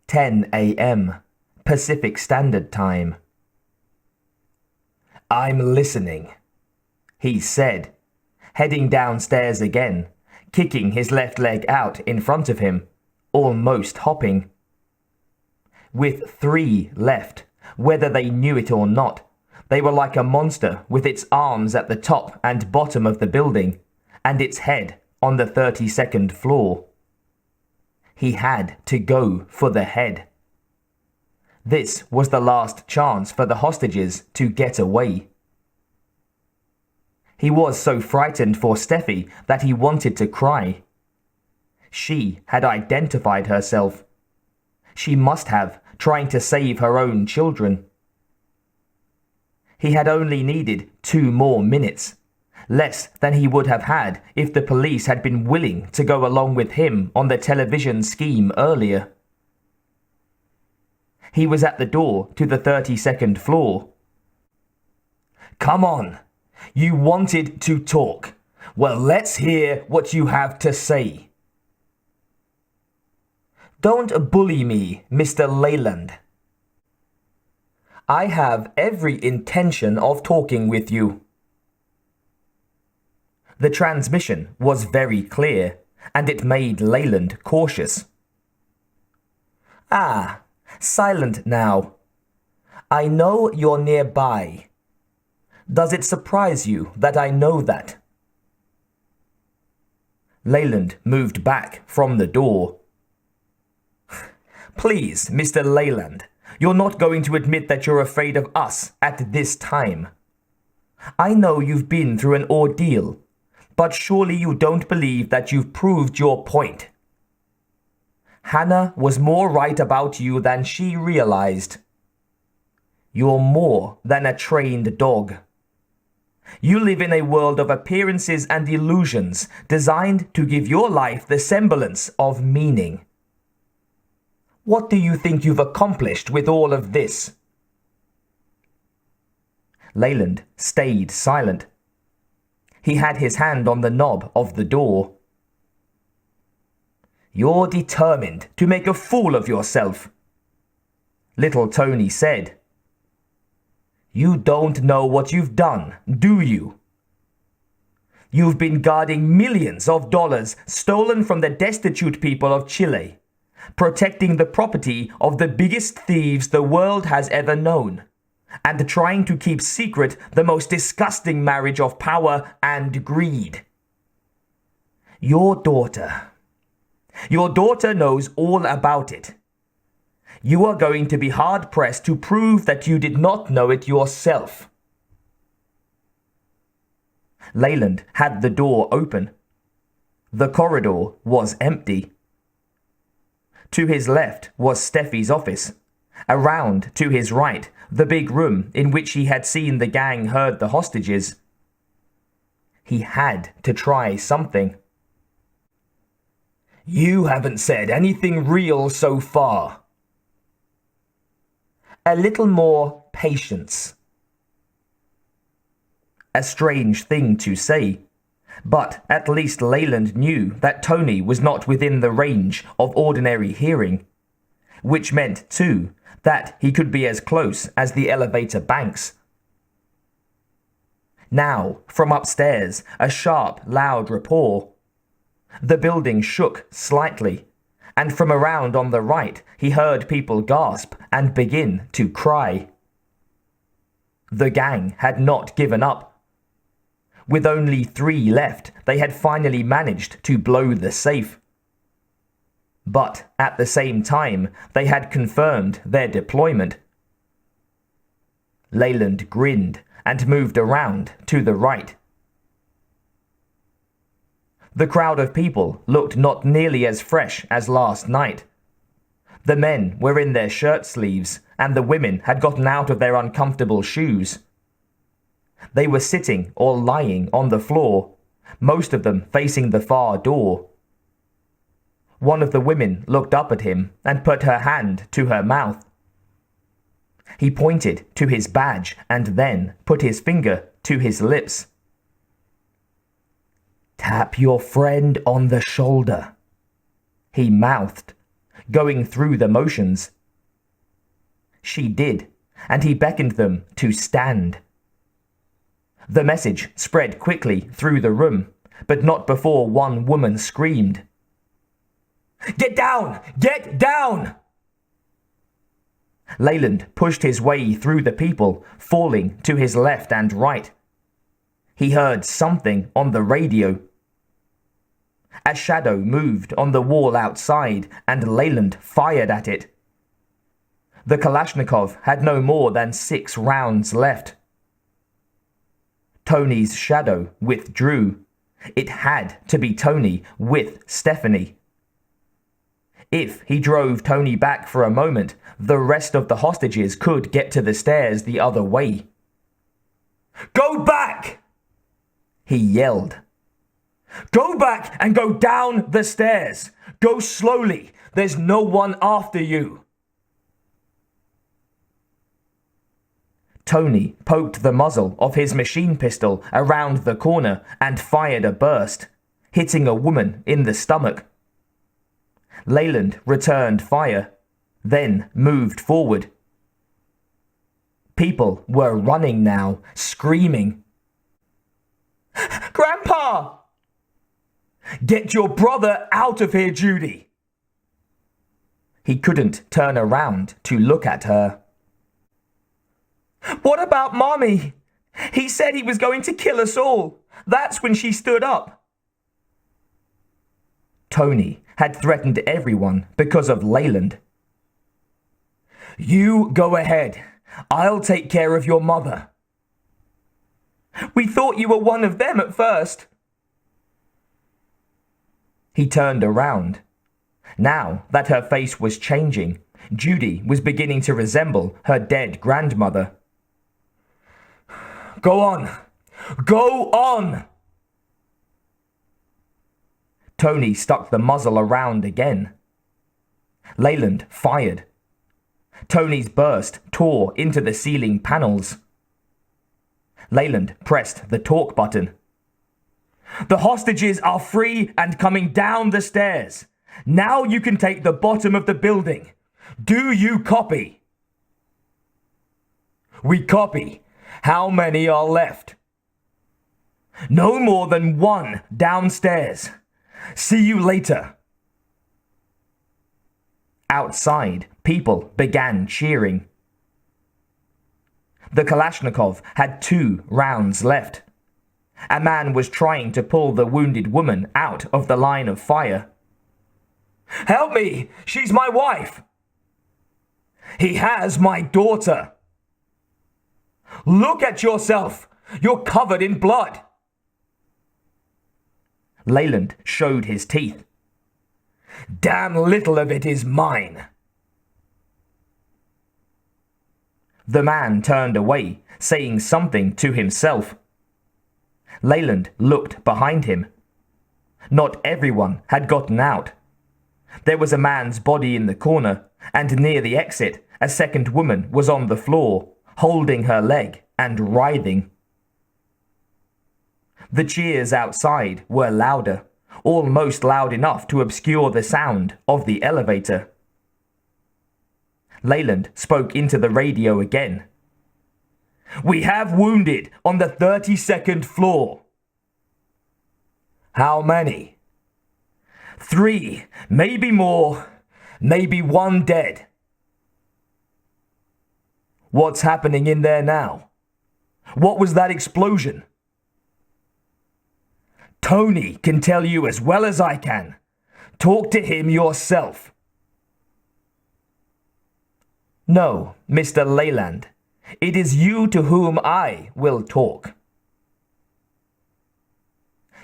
10 a.m. Pacific Standard Time. "I'm listening," he said, heading downstairs again, kicking his left leg out in front of him, almost hopping. With 3 left, whether they knew it or not, they were like a monster with its arms at the top and bottom of the building, and its head on the 32nd floor. He had to go for the head. This was the last chance for the hostages to get away. He was so frightened for Steffi that he wanted to cry. She had identified herself. She must have, trying to save her own children. He had only needed 2 more minutes, less than he would have had if the police had been willing to go along with him on the television scheme earlier. He was at the door to the 32nd floor. "Come on, you wanted to talk. Well, let's hear what you have to say." "Don't bully me, Mr. Leland. I have every intention of talking with you." The transmission was very clear, and it made Leland cautious. "Ah, silent now. I know you're nearby. Does it surprise you that I know that?" Leland moved back from the door. "Please, Mr. Leland, you're not going to admit that you're afraid of us at this time. I know you've been through an ordeal, but surely you don't believe that you've proved your point. Hannah was more right about you than she realized. You're more than a trained dog. You live in a world of appearances and illusions designed to give your life the semblance of meaning. What do you think you've accomplished with all of this?" Leland stayed silent. He had his hand on the knob of the door. "You're determined to make a fool of yourself," little Tony said. "You don't know what you've done, do you? You've been guarding millions of dollars stolen from the destitute people of Chile, protecting the property of the biggest thieves the world has ever known, and trying to keep secret the most disgusting marriage of power and greed. Your daughter knows all about it. You are going to be hard-pressed to prove that you did not know it yourself." Leland had the door open. The corridor was empty. To his left was Steffi's office. Around to his right, the big room in which he had seen the gang herd the hostages. He had to try something. "You haven't said anything real so far." "A little more patience." A strange thing to say, but at least Leland knew that Tony was not within the range of ordinary hearing, which meant, too, that he could be as close as the elevator banks. Now, from upstairs, a sharp, loud rapport. The building shook slightly, and from around on the right he heard people gasp and begin to cry. The gang had not given up. With only 3 left, they had finally managed to blow the safe. But at the same time, they had confirmed their deployment. Leland grinned and moved around to the right. The crowd of people looked not nearly as fresh as last night. The men were in their shirt sleeves, and the women had gotten out of their uncomfortable shoes. They were sitting or lying on the floor, most of them facing the far door. One of the women looked up at him and put her hand to her mouth. He pointed to his badge and then put his finger to his lips. "Tap your friend on the shoulder," he mouthed. going through the motions. She did, and he beckoned them to stand. The message spread quickly through the room, but not before one woman screamed, "Get down! Get down!" Leland pushed his way through the people, falling to his left and right. He heard something on the radio. A shadow moved on the wall outside, and Leland fired at it. The Kalashnikov had no more than 6 rounds left. Tony's shadow withdrew. It had to be Tony with Stephanie. If he drove Tony back for a moment, the rest of the hostages could get to the stairs the other way. "Go back!" he yelled. "Go back and go down the stairs. Go slowly. There's no one after you." Tony poked the muzzle of his machine pistol around the corner and fired a burst, hitting a woman in the stomach. Leland returned fire, then moved forward. People were running now, screaming, "Grandpa! Get your brother out of here, Judy!" He couldn't turn around to look at her. "What about Mommy? He said he was going to kill us all. That's when she stood up." Tony had threatened everyone because of Leland. "You go ahead. I'll take care of your mother." "We thought you were one of them at first." He turned around. Now that her face was changing, Judy was beginning to resemble her dead grandmother. "Go on! Go on!" Tony stuck the muzzle around again. Leland fired. Tony's burst tore into the ceiling panels. Leland pressed the talk button. "The hostages are free and coming down the stairs. Now you can take the bottom of the building. Do you copy?" "We copy. How many are left?" "No more than 1 downstairs. See you later." Outside, people began cheering. The Kalashnikov had 2 rounds left. A man was trying to pull the wounded woman out of the line of fire. "Help me! She's my wife!" "He has my daughter!" "Look at yourself! You're covered in blood!" Leland showed his teeth. "Damn little of it is mine." The man turned away, saying something to himself. Leland looked behind him. Not everyone had gotten out. There was a man's body in the corner, and near the exit, a second woman was on the floor, holding her leg and writhing. The cheers outside were louder, almost loud enough to obscure the sound of the elevator. Leland spoke into the radio again. "We have wounded on the 32nd floor." "How many?" "3, maybe more, maybe 1 dead." "What's happening in there now? What was that explosion?" "Tony can tell you as well as I can. Talk to him yourself." "No, Mr. Leland. It is you to whom I will talk."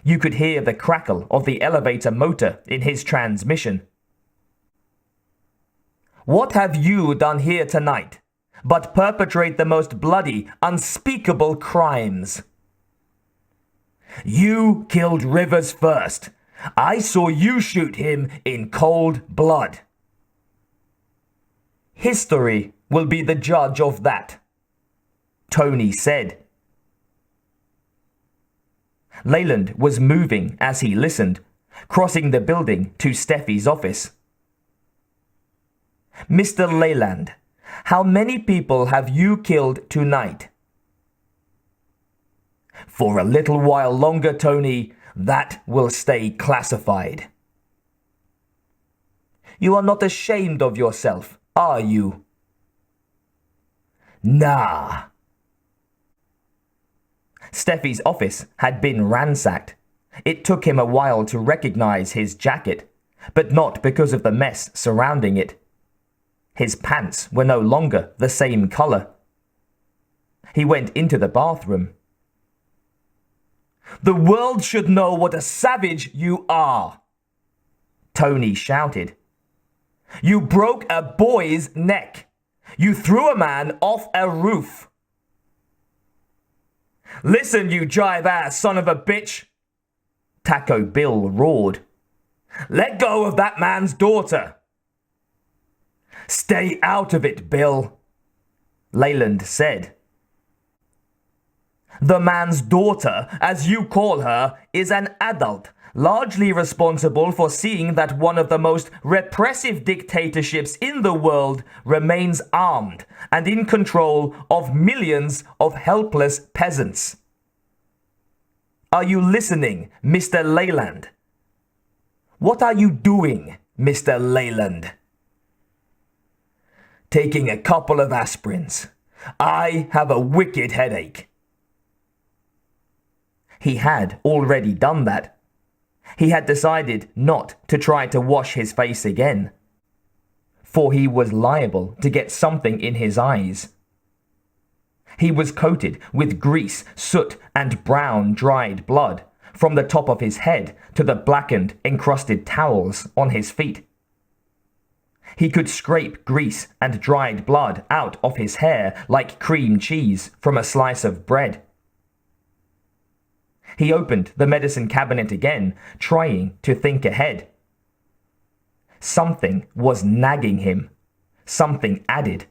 You could hear the crackle of the elevator motor in his transmission. "What have you done here tonight but perpetrate the most bloody, unspeakable crimes? You killed Rivers first. I saw you shoot him in cold blood. History will be the judge of that," Tony said. Leland was moving as he listened, crossing the building to Steffi's office. Mr. Leland, how many people have you killed tonight? For a little while longer, Tony, that will stay classified. You are not ashamed of yourself, are you? Nah. Steffi's office had been ransacked. It took him a while to recognize his jacket, but not because of the mess surrounding it. His pants were no longer the same color. He went into the bathroom. The world should know what a savage you are, Tony shouted. You broke a boy's neck. You threw a man off a roof. Listen, you jive-ass son of a bitch, Taco Bill roared. Let go of that man's daughter. Stay out of it, Bill, Leland said. The man's daughter, as you call her, is an adult, largely responsible for seeing that one of the most repressive dictatorships in the world remains armed and in control of millions of helpless peasants. Are you listening, Mr. Leland? What are you doing, Mr. Leland? Taking a couple of aspirins. I have a wicked headache. He had already done that. He had decided not to try to wash his face again, for he was liable to get something in his eyes. He was coated with grease, soot, and brown dried blood, from the top of his head to the blackened, encrusted towels on his feet. He could scrape grease and dried blood out of his hair like cream cheese from a slice of bread. He opened the medicine cabinet again, trying to think ahead. Something was nagging him. Something added.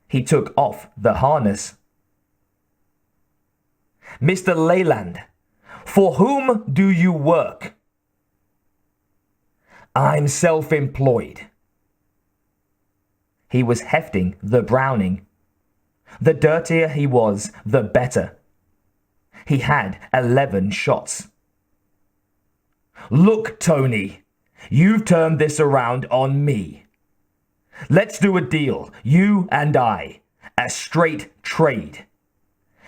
He took off the harness. Mr. Leland, for whom do you work? I'm self-employed. He was hefting the Browning. The dirtier he was, the better. He had 11 shots. Look, Tony, you've turned this around on me. Let's do a deal, you and I, a straight trade.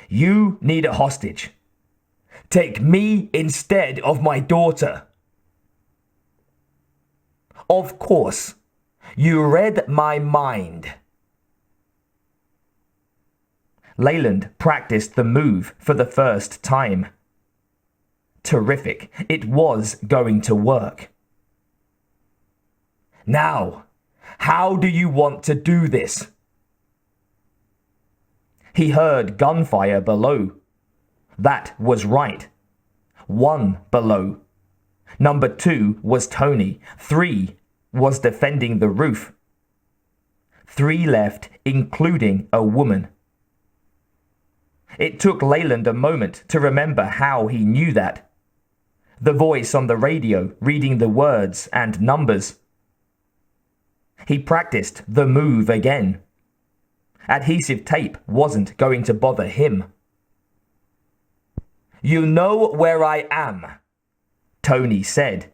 You need a hostage. Take me instead of my daughter. Of course, you read my mind. Leland practiced the move for the first time. Terrific. It was going to work. Now, how do you want to do this? He heard gunfire below. That was right. 1 below. Number 2 was Tony. 3 was defending the roof. 3 left, including a woman. It took Leland a moment to remember how he knew that. The voice on the radio reading the words and numbers. He practiced the move again. Adhesive tape wasn't going to bother him. You know where I am, Tony said.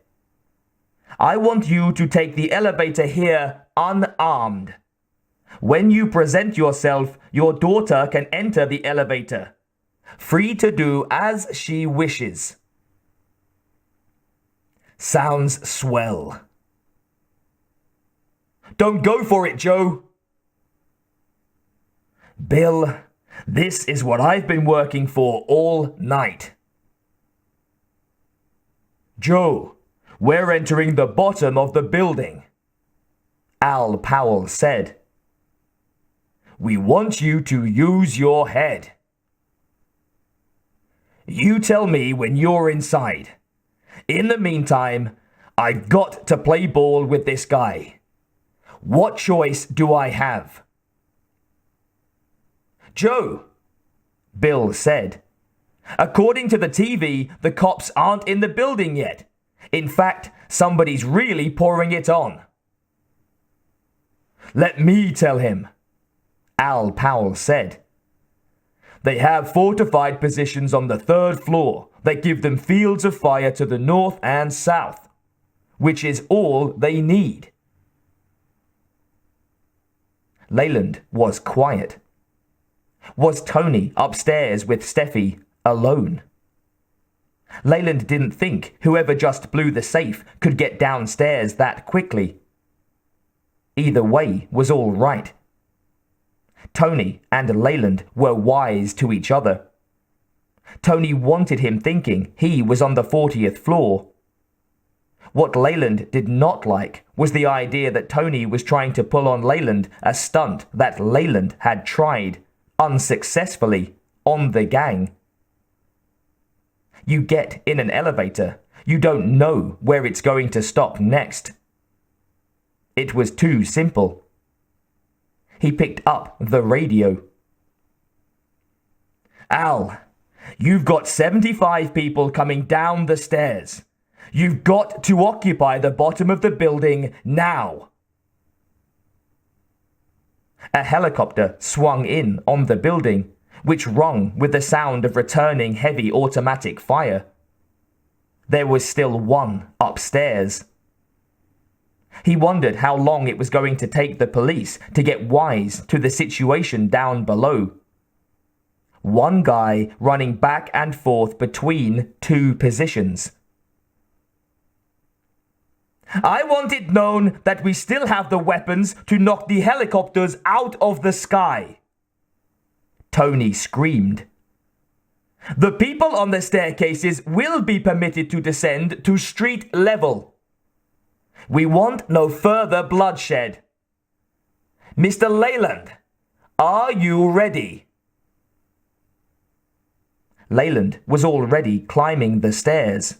I want you to take the elevator here unarmed. When you present yourself, your daughter can enter the elevator, free to do as she wishes. Sounds swell. Don't go for it, Joe. Bill, this is what I've been working for all night. Joe, we're entering the bottom of the building, Al Powell said. We want you to use your head. You tell me when you're inside. In the meantime, I've got to play ball with this guy. What choice do I have? Joe, Bill said. According to the TV, the cops aren't in the building yet. In fact, somebody's really pouring it on. Let me tell him, Al Powell said. They have fortified positions on the 3rd floor that give them fields of fire to the north and south, which is all they need. Leland was quiet. Was Tony upstairs with Steffi alone? Leland didn't think whoever just blew the safe could get downstairs that quickly. Either way was all right. Tony and Leland were wise to each other. Tony wanted him thinking he was on the 40th floor. What Leland did not like was the idea that Tony was trying to pull on Leland a stunt that Leland had tried, unsuccessfully, on the gang. You get in an elevator, you don't know where it's going to stop next. It was too simple. He picked up the radio. Al, you've got 75 people coming down the stairs. You've got to occupy the bottom of the building now. A helicopter swung in on the building, which rung with the sound of returning heavy automatic fire. There was still one upstairs. He wondered how long it was going to take the police to get wise to the situation down below. One guy running back and forth between 2 positions. I want it known that we still have the weapons to knock the helicopters out of the sky, Tony screamed. The people on the staircases will be permitted to descend to street level. We want no further bloodshed. Mr. Leland, are you ready? Leland was already climbing the stairs.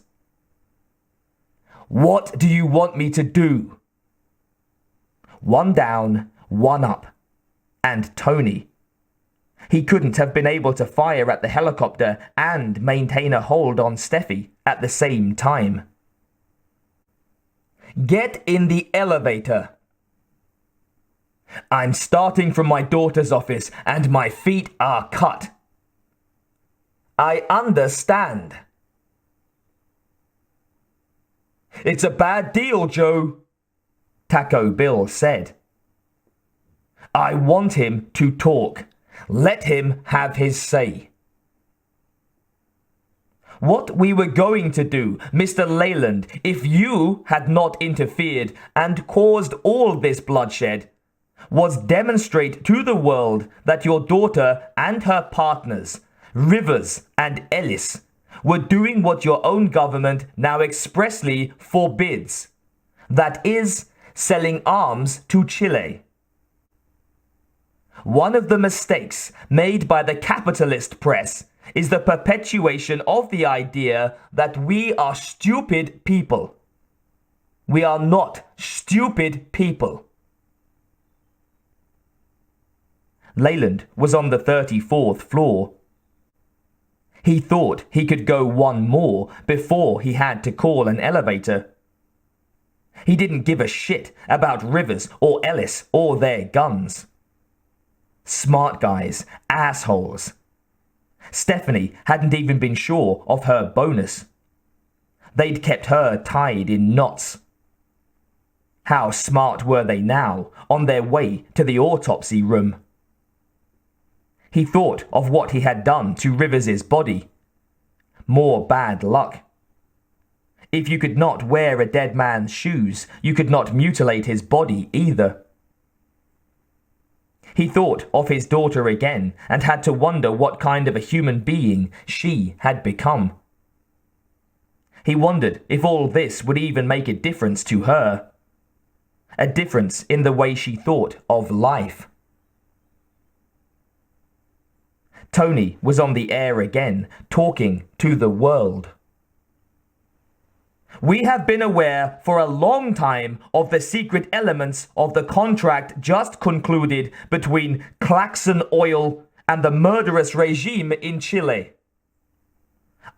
What do you want me to do? One down, one up. And Tony. He couldn't have been able to fire at the helicopter and maintain a hold on Steffi at the same time. Get in the elevator. I'm starting from my daughter's office and my feet are cut. I understand. It's a bad deal, Joe, Taco Bill said. I want him to talk. Let him have his say. What we were going to do, Mr. Leland, if you had not interfered and caused all this bloodshed, was demonstrate to the world that your daughter and her partners, Rivers and Ellis, were doing what your own government now expressly forbids. That is, selling arms to Chile. One of the mistakes made by the capitalist press is the perpetuation of the idea that we are stupid people. We are not stupid people. Leland was on the 34th floor. He thought he could go one more before he had to call an elevator. He didn't give a shit about Rivers or Ellis or their guns. Smart guys, assholes. Stephanie hadn't even been sure of her bonus. They'd kept her tied in knots. How smart were they now, on their way to the autopsy room? He thought of what he had done to Rivers's body. More bad luck. If you could not wear a dead man's shoes, you could not mutilate his body either. He thought of his daughter again and had to wonder what kind of a human being she had become. He wondered if all this would even make a difference to her. A difference in the way she thought of life. Tony was on the air again, talking to the world. We have been aware for a long time of the secret elements of the contract just concluded between Claxon Oil and the murderous regime in Chile.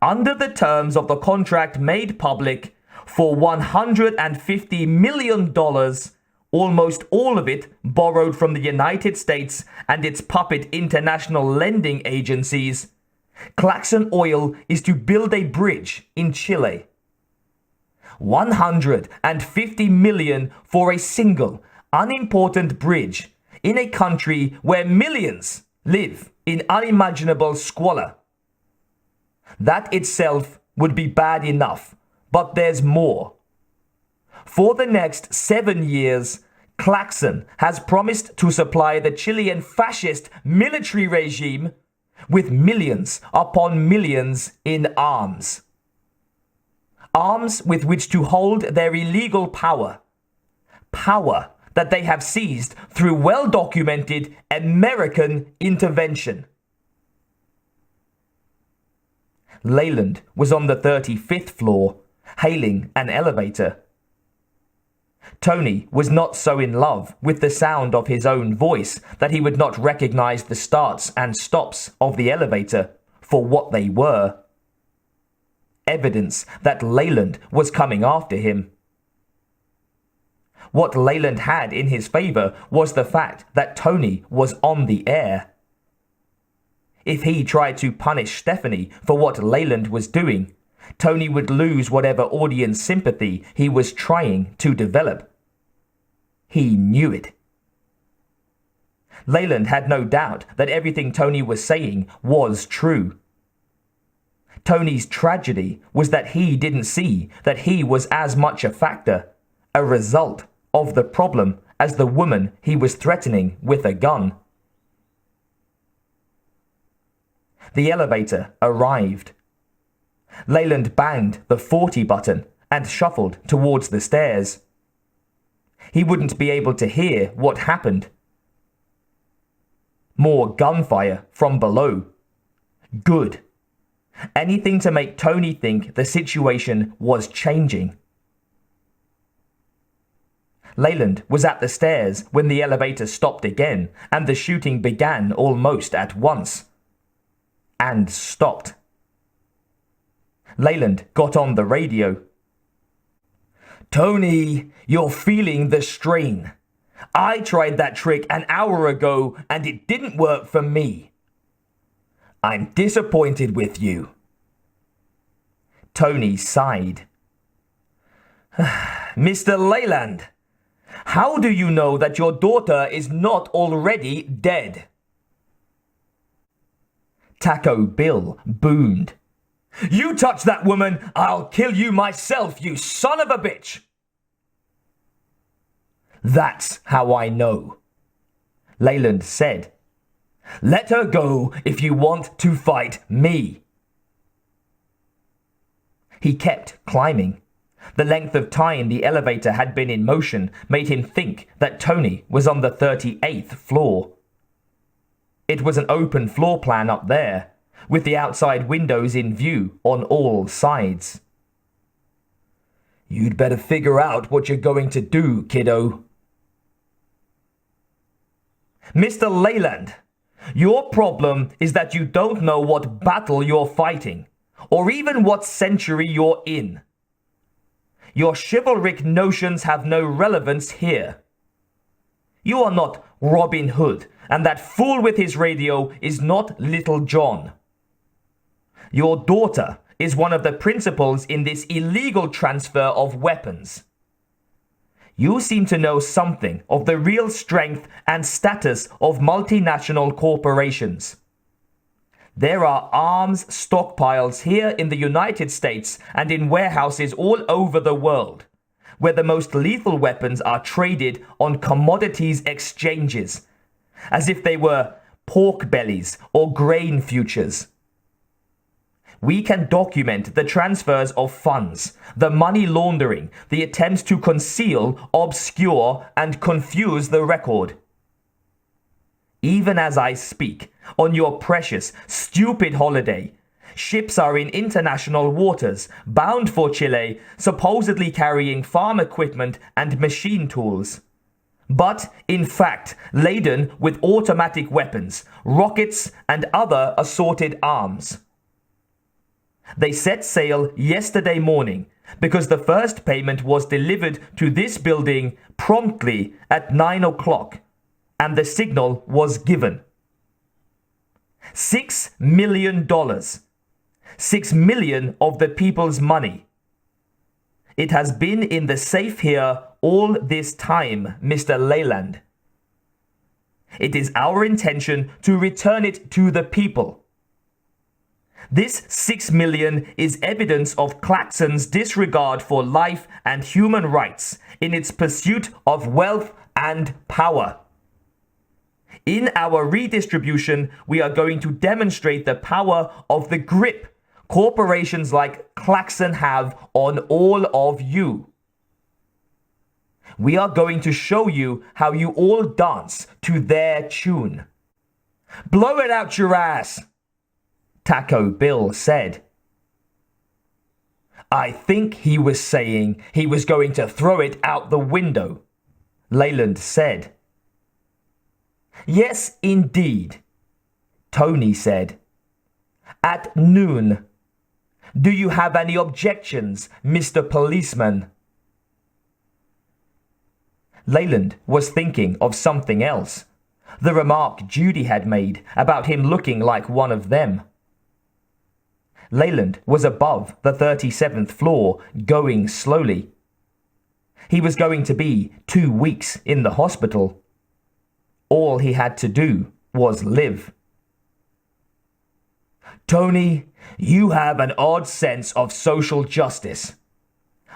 Under the terms of the contract made public, for $150 million, almost all of it borrowed from the United States and its puppet international lending agencies, Claxon Oil is to build a bridge in Chile. 150 million for a single, unimportant bridge in a country where millions live in unimaginable squalor. That itself would be bad enough, but there's more. For the next 7 years, Claxon has promised to supply the Chilean fascist military regime with millions upon millions in arms. Arms with which to hold their illegal power. Power that they have seized through well-documented American intervention. Leland was on the 35th floor, hailing an elevator. Tony was not so in love with the sound of his own voice that he would not recognize the starts and stops of the elevator for what they were. Evidence that Leland was coming after him. What Leland had in his favor was the fact that Tony was on the air. If he tried to punish Stephanie for what Leland was doing, Tony would lose whatever audience sympathy he was trying to develop. He knew it. Leland had no doubt that everything Tony was saying was true. Tony's tragedy was that he didn't see that he was as much a factor, a result of the problem, as the woman he was threatening with a gun. The elevator arrived. Leland banged the 40 button and shuffled towards the stairs. He wouldn't be able to hear what happened. More gunfire from below. Good. Anything to make Tony think the situation was changing. Leland was at the stairs when the elevator stopped again, and the shooting began almost at once. And stopped. Leland got on the radio. "Tony, you're feeling the strain. I tried that trick an hour ago and it didn't work for me. I'm disappointed with you." Tony sighed. "Mr. Leland, how do you know that your daughter is not already dead?" Taco Bill boomed. "You touch that woman, I'll kill you myself, you son of a bitch!" "That's how I know," Leland said. "Let her go if you want to fight me." He kept climbing. The length of time the elevator had been in motion made him think that Tony was on the 38th floor. It was an open floor plan up there, with the outside windows in view on all sides. "You'd better figure out what you're going to do, kiddo." "Mr. Leland, your problem is that you don't know what battle you're fighting, or even what century you're in. Your chivalric notions have no relevance here. You are not Robin Hood, and that fool with his radio is not Little John. Your daughter is one of the principals in this illegal transfer of weapons. You seem to know something of the real strength and status of multinational corporations. There are arms stockpiles here in the United States and in warehouses all over the world, where the most lethal weapons are traded on commodities exchanges, as if they were pork bellies or grain futures. We can document the transfers of funds, the money laundering, the attempts to conceal, obscure, and confuse the record. Even as I speak, on your precious, stupid holiday, ships are in international waters, bound for Chile, supposedly carrying farm equipment and machine tools. But, in fact, laden with automatic weapons, rockets, and other assorted arms. They set sail yesterday morning because the first payment was delivered to this building promptly at 9 o'clock and the signal was given. $6 million. 6 million of the people's money. It has been in the safe here all this time, Mr. Leland. It is our intention to return it to the people. This 6 million is evidence of Claxon's disregard for life and human rights in its pursuit of wealth and power. In our redistribution, we are going to demonstrate the power of the grip corporations like Claxon have on all of you. We are going to show you how you all dance to their tune. Blow it out your ass, Taco Bill said. I think he was saying he was going to throw it out the window, Leland said. Yes, indeed, Tony said. At noon. Do you have any objections, Mr. Policeman? Leland was thinking of something else. The remark Judy had made about him looking like one of them. Leland was above the 37th floor, going slowly. He was going to be 2 weeks in the hospital. All he had to do was live. Tony, you have an odd sense of social justice.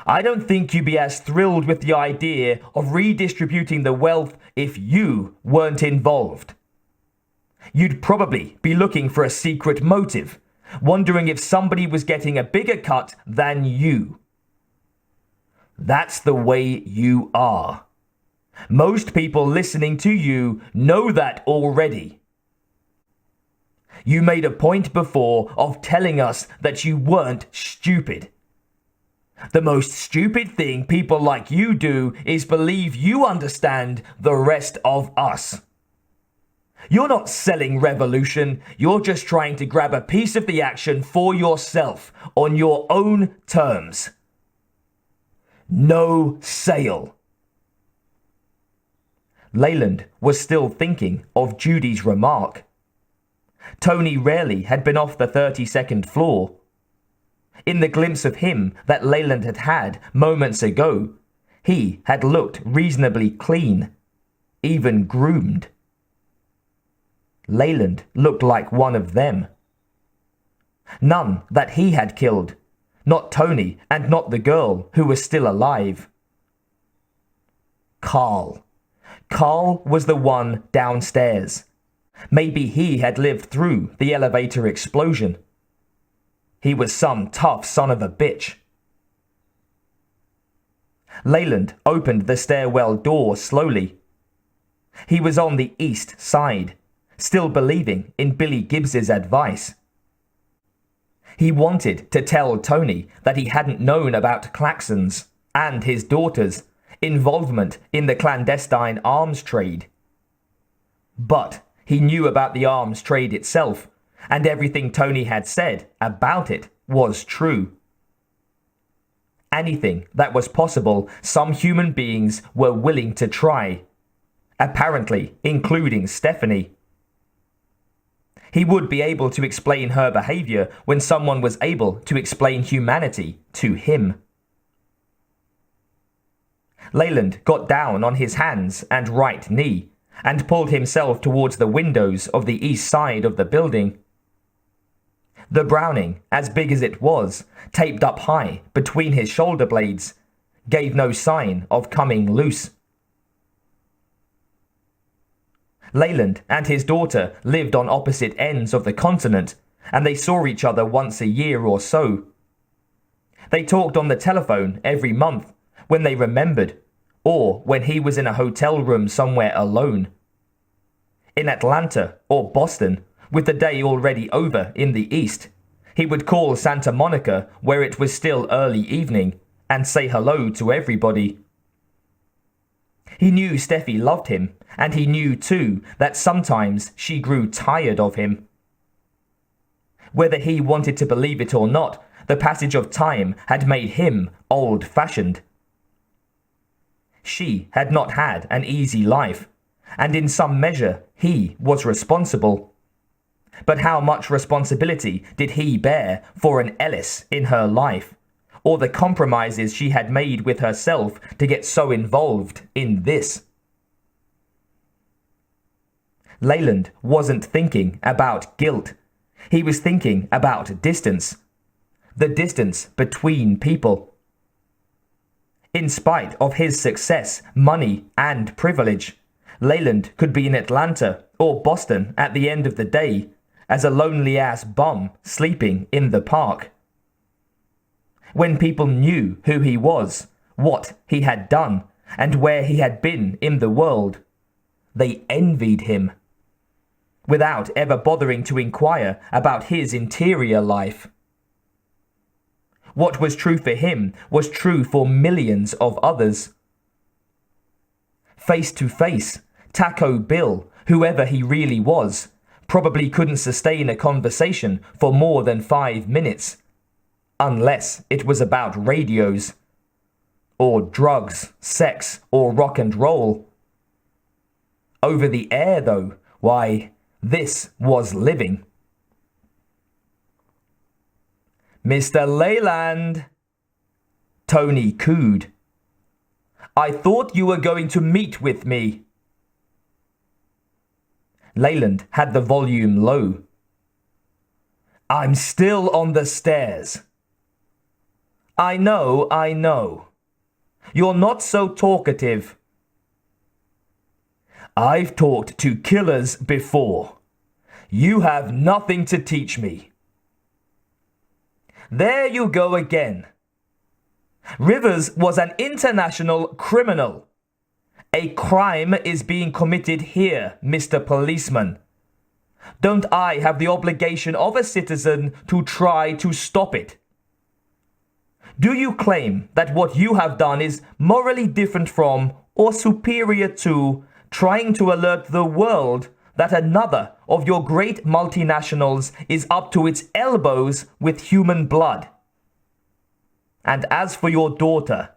I don't think you'd be as thrilled with the idea of redistributing the wealth if you weren't involved. You'd probably be looking for a secret motive, wondering if somebody was getting a bigger cut than you. That's the way you are. Most people listening to you know that already. You made a point before of telling us that you weren't stupid. The most stupid thing people like you do is believe you understand the rest of us. You're not selling revolution, you're just trying to grab a piece of the action for yourself on your own terms. No sale. Leland was still thinking of Judy's remark. Tony rarely had been off the 32nd floor. In the glimpse of him that Leland had had moments ago, he had looked reasonably clean, even groomed. Leland looked like one of them. None that he had killed, not Tony and not the girl who was still alive. Carl. Carl was the one downstairs. Maybe he had lived through the elevator explosion. He was some tough son of a bitch. Leland opened the stairwell door slowly. He was on the east side, still believing in Billy Gibbs's advice. He wanted to tell Tony that he hadn't known about Claxon's and his daughter's involvement in the clandestine arms trade. But he knew about the arms trade itself, and everything Tony had said about it was true. Anything that was possible, some human beings were willing to try, apparently including Stephanie. He would be able to explain her behavior when someone was able to explain humanity to him. Leland got down on his hands and right knee and pulled himself towards the windows of the east side of the building. The Browning, as big as it was, taped up high between his shoulder blades, gave no sign of coming loose. Leland and his daughter lived on opposite ends of the continent, and they saw each other once a year or so. They talked on the telephone every month when they remembered, or when he was in a hotel room somewhere alone. In Atlanta or Boston, with the day already over in the east, he would call Santa Monica where it was still early evening and say hello to everybody. He knew Steffi loved him, and he knew too that sometimes she grew tired of him. Whether he wanted to believe it or not, the passage of time had made him old-fashioned. She had not had an easy life, and in some measure he was responsible. But how much responsibility did he bear for an Ellis in her life, or the compromises she had made with herself to get so involved in this? Leland wasn't thinking about guilt. He was thinking about distance. The distance between people. In spite of his success, money, and privilege, Leland could be in Atlanta or Boston at the end of the day as a lonely-ass bum sleeping in the park. When people knew who he was, what he had done, and where he had been in the world, they envied him, without ever bothering to inquire about his interior life. What was true for him was true for millions of others. Face to face, Taco Bill, whoever he really was, probably couldn't sustain a conversation for more than 5 minutes, unless it was about radios, or drugs, sex, or rock and roll. Over the air, though, why, this was living. "Mr. Leland," Tony cooed. "I thought you were going to meet with me." Leland had the volume low. "I'm still on the stairs." I know. You're not so talkative." "I've talked to killers before. You have nothing to teach me." "There you go again. Rivers was an international criminal. A crime is being committed here, Mr. Policeman. Don't I have the obligation of a citizen to try to stop it? Do you claim that what you have done is morally different from or superior to trying to alert the world that another of your great multinationals is up to its elbows with human blood? And as for your daughter,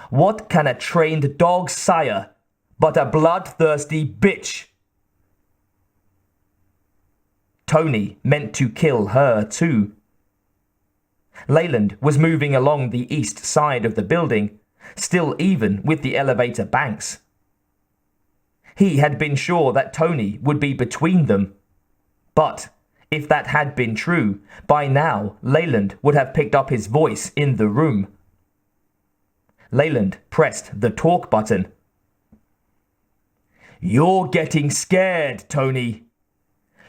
what can a trained dog sire but a bloodthirsty bitch?" Tony meant to kill her too. Leland was moving along the east side of the building, still even with the elevator banks. He had been sure that Tony would be between them. But if that had been true, by now Leland would have picked up his voice in the room. Leland pressed the talk button. "You're getting scared, Tony.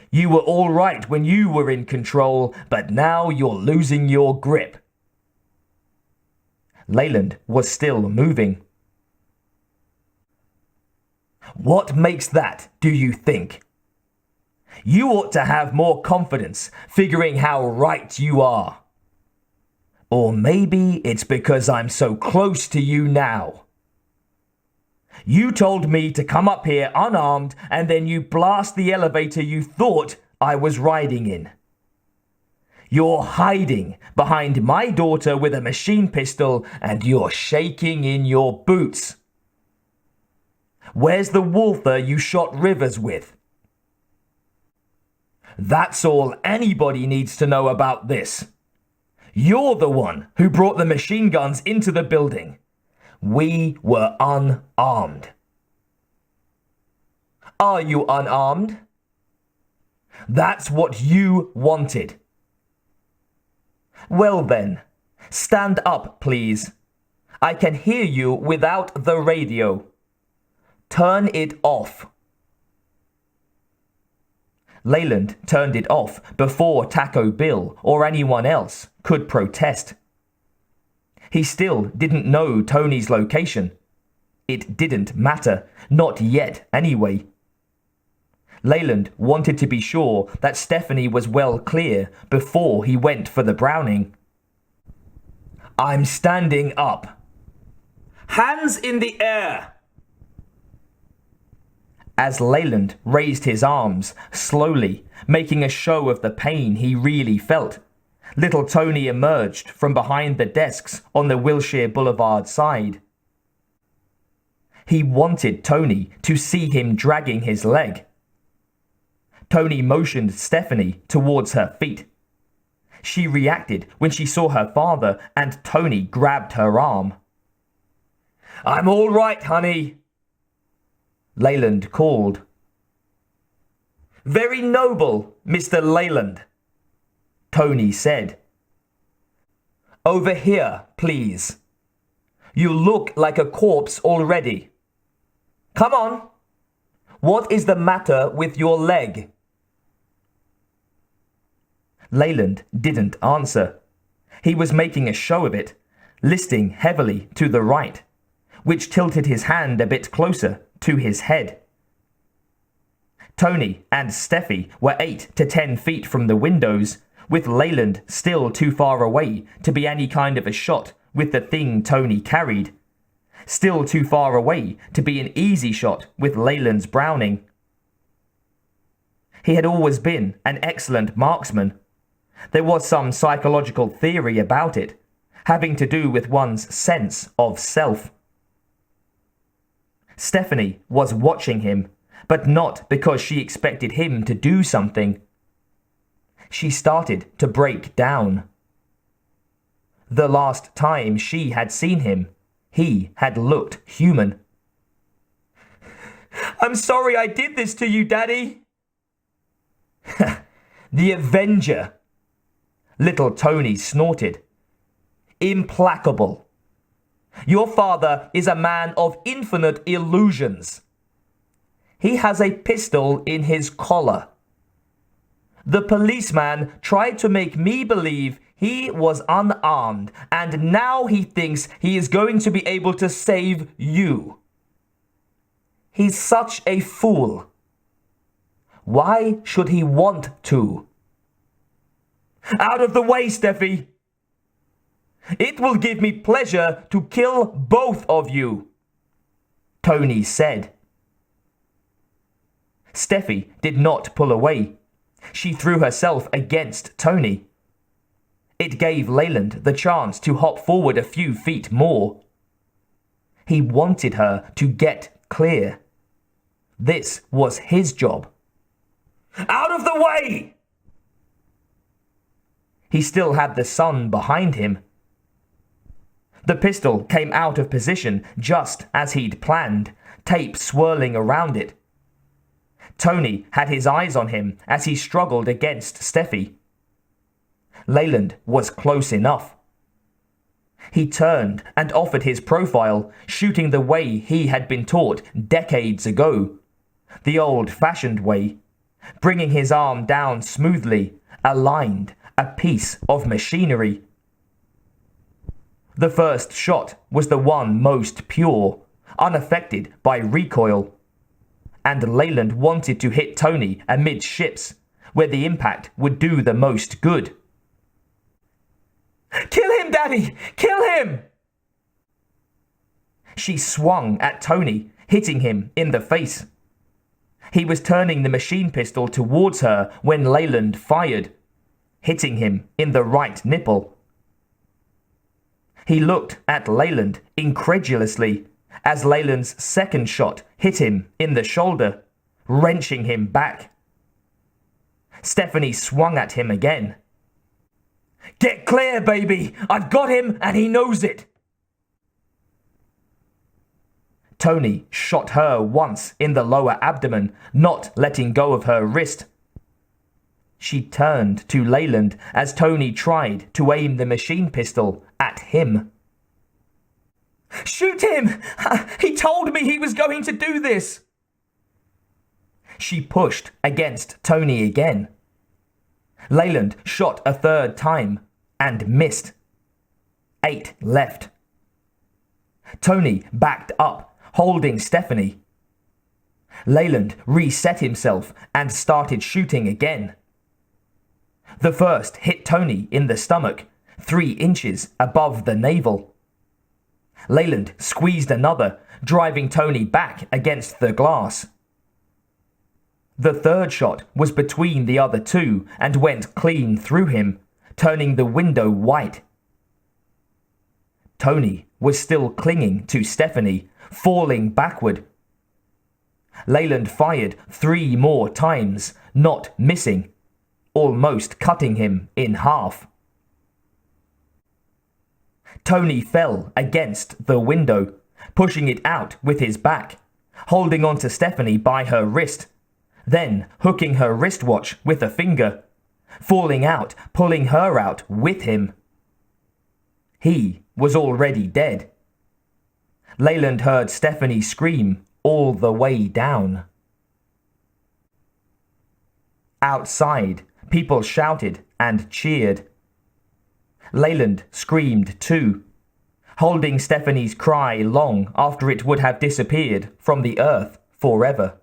You were all right when you were in control, but now you're losing your grip." Leland was still moving. "What makes that, do you think? You ought to have more confidence figuring how right you are. Or maybe it's because I'm so close to you now. You told me to come up here unarmed, and then you blast the elevator you thought I was riding in. You're hiding behind my daughter with a machine pistol, and you're shaking in your boots. Where's the wolfer you shot Rivers with? That's all anybody needs to know about this. You're the one who brought the machine guns into the building. We were unarmed. Are you unarmed? That's what you wanted. Well then, stand up, please. I can hear you without the radio. Turn it off." Leland turned it off before Taco Bill or anyone else could protest. He still didn't know Tony's location. It didn't matter, not yet anyway. Leland wanted to be sure that Stephanie was well clear before he went for the Browning. "I'm standing up. Hands in the air." As Leland raised his arms, slowly, making a show of the pain he really felt, little Tony emerged from behind the desks on the Wilshire Boulevard side. He wanted Tony to see him dragging his leg. Tony motioned Stephanie towards her feet. She reacted when she saw her father, and Tony grabbed her arm. "I'm all right, honey," Leland called. "Very noble, Mr. Leland," Tony said. "Over here, please. You look like a corpse already. Come on. What is the matter with your leg?" Leland didn't answer. He was making a show of it, listing heavily to the right, which tilted his hand a bit closer to his head. Tony and Steffi were 8 to 10 feet from the windows, with Leland still too far away to be any kind of a shot with the thing Tony carried. Still too far away to be an easy shot with Leland's Browning. He had always been an excellent marksman. There was some psychological theory about it, having to do with one's sense of self. Stephanie was watching him, but not because she expected him to do something. She started to break down. The last time she had seen him, he had looked human. "I'm sorry I did this to you, Daddy." "The Avenger," little Tony snorted. "Implacable. Your father is a man of infinite illusions. He has a pistol in his collar. The policeman tried to make me believe he was unarmed, and now he thinks he is going to be able to save you. He's such a fool. Why should he want to?" "Out of the way, Steffi! It will give me pleasure to kill both of you," Tony said. Steffi did not pull away. She threw herself against Tony. It gave Leland the chance to hop forward a few feet more. He wanted her to get clear. This was his job. "Out of the way!" He still had the sun behind him. The pistol came out of position just as he'd planned, tape swirling around it. Tony had his eyes on him as he struggled against Steffi. Leland was close enough. He turned and offered his profile, shooting the way he had been taught decades ago. The old-fashioned way, bringing his arm down smoothly, aligned, a piece of machinery. The first shot was the one most pure, unaffected by recoil. And Leland wanted to hit Tony amidships, where the impact would do the most good. "Kill him, Daddy! Kill him!" She swung at Tony, hitting him in the face. He was turning the machine pistol towards her when Leland fired, hitting him in the right nipple. He looked at Leland incredulously as Leland's second shot hit him in the shoulder, wrenching him back. Stephanie swung at him again. "Get clear, baby! I've got him and he knows it!" Tony shot her once in the lower abdomen, not letting go of her wrist. She turned to Leland as Tony tried to aim the machine pistol at him. "Shoot him! He told me he was going to do this!" She pushed against Tony again. Leland shot a third time and missed. 8 left. Tony backed up, holding Stephanie. Leland reset himself and started shooting again. The first hit Tony in the stomach, 3 inches above the navel. Leland squeezed another, driving Tony back against the glass. The third shot was between the other two and went clean through him, turning the window white. Tony was still clinging to Stephanie, falling backward. Leland fired 3 more times, not missing, almost cutting him in half. Tony fell against the window, pushing it out with his back, holding on to Stephanie by her wrist, then hooking her wristwatch with a finger, falling out, pulling her out with him. He was already dead. Leland heard Stephanie scream all the way down. Outside, people shouted and cheered. Leland screamed too, holding Stephanie's cry long after it would have disappeared from the earth forever.